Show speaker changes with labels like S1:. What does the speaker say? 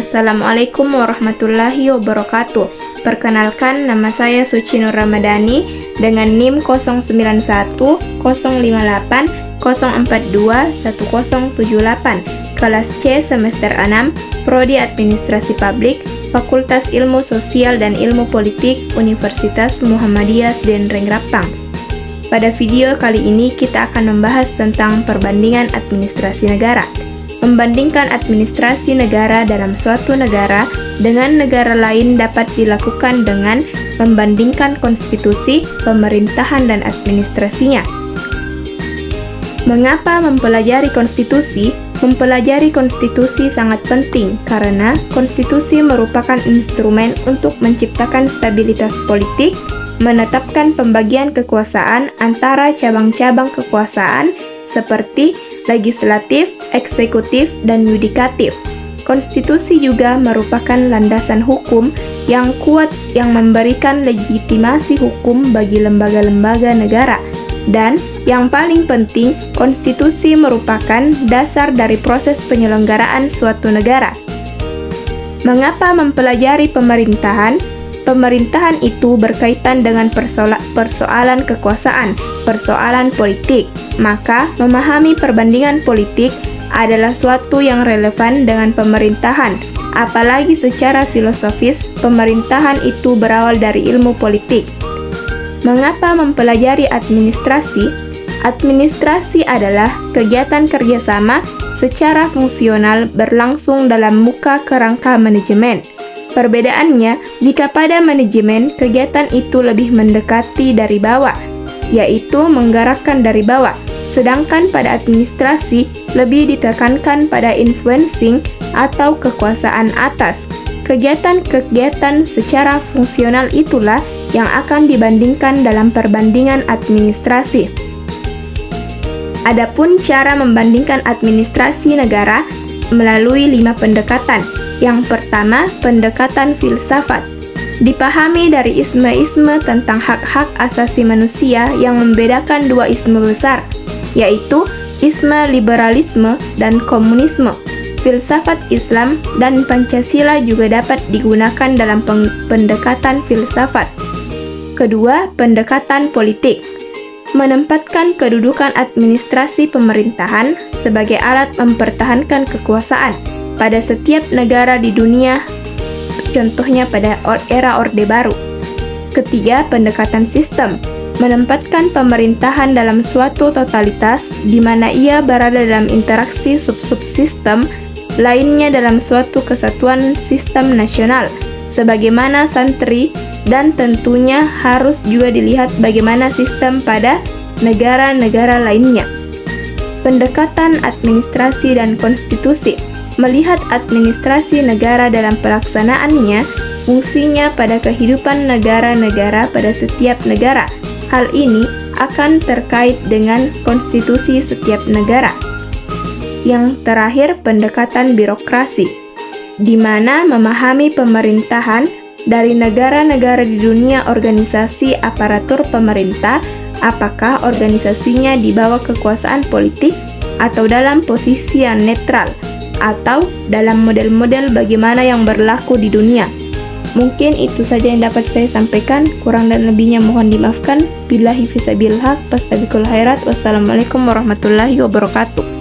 S1: Assalamualaikum warahmatullahi wabarakatuh. Perkenalkan, nama saya Suci Nur Ramadhani dengan NIM 091 058 042 1078, kelas C semester 6, Prodi Administrasi Publik, Fakultas Ilmu Sosial dan Ilmu Politik, Universitas Muhammadiyah Sdn Rengrapang. Pada video kali ini kita akan membahas tentang perbandingan administrasi negara. Membandingkan administrasi negara dalam suatu negara dengan negara lain dapat dilakukan dengan membandingkan konstitusi, pemerintahan, dan administrasinya. Mengapa mempelajari konstitusi? Mempelajari konstitusi sangat penting karena konstitusi merupakan instrumen untuk menciptakan stabilitas politik, menetapkan pembagian kekuasaan antara cabang-cabang kekuasaan seperti legislatif, eksekutif, dan yudikatif. Konstitusi juga merupakan landasan hukum yang kuat yang memberikan legitimasi hukum bagi lembaga-lembaga negara. Dan yang paling penting, konstitusi merupakan dasar dari proses penyelenggaraan suatu negara. Mengapa mempelajari pemerintahan? Pemerintahan itu berkaitan dengan persoalan kekuasaan, persoalan politik. Maka, memahami perbandingan politik adalah suatu yang relevan dengan pemerintahan. Apalagi secara filosofis, pemerintahan itu berawal dari ilmu politik. Mengapa mempelajari administrasi? Administrasi adalah kegiatan kerjasama secara fungsional berlangsung dalam muka kerangka manajemen. Perbedaannya, jika pada manajemen, kegiatan itu lebih mendekati dari bawah, yaitu menggerakkan dari bawah. Sedangkan pada administrasi, lebih ditekankan pada influencing atau kekuasaan atas. Kegiatan-kegiatan secara fungsional itulah yang akan dibandingkan dalam perbandingan administrasi. Adapun cara membandingkan administrasi negara melalui 5 pendekatan. Yang pertama, pendekatan filsafat. Dipahami dari isme-isme tentang hak-hak asasi manusia yang membedakan dua isme besar, yaitu isme liberalisme dan komunisme. Filsafat Islam dan Pancasila juga dapat digunakan dalam pendekatan filsafat. Kedua, pendekatan politik. Menempatkan kedudukan administrasi pemerintahan sebagai alat mempertahankan kekuasaan pada setiap negara di dunia, contohnya pada era Orde Baru. Ketiga, pendekatan sistem. Menempatkan pemerintahan dalam suatu totalitas di mana ia berada dalam interaksi sub-subsistem lainnya dalam suatu kesatuan sistem nasional, sebagaimana santri, dan tentunya harus juga dilihat bagaimana sistem pada negara-negara lainnya. Pendekatan administrasi dan konstitusi. Melihat administrasi negara dalam pelaksanaannya, fungsinya pada kehidupan negara-negara pada setiap negara. Hal ini akan terkait dengan konstitusi setiap negara. Yang terakhir, pendekatan birokrasi, di mana memahami pemerintahan dari negara-negara di dunia organisasi aparatur pemerintah, apakah organisasinya di bawah kekuasaan politik atau dalam posisi yang netral, atau dalam model-model bagaimana yang berlaku di dunia. Mungkin itu saja yang dapat saya sampaikan, kurang dan lebihnya mohon dimaafkan. Billahi fisabilillah, fastabiqul khairat. Wassalamualaikum warahmatullahi wabarakatuh.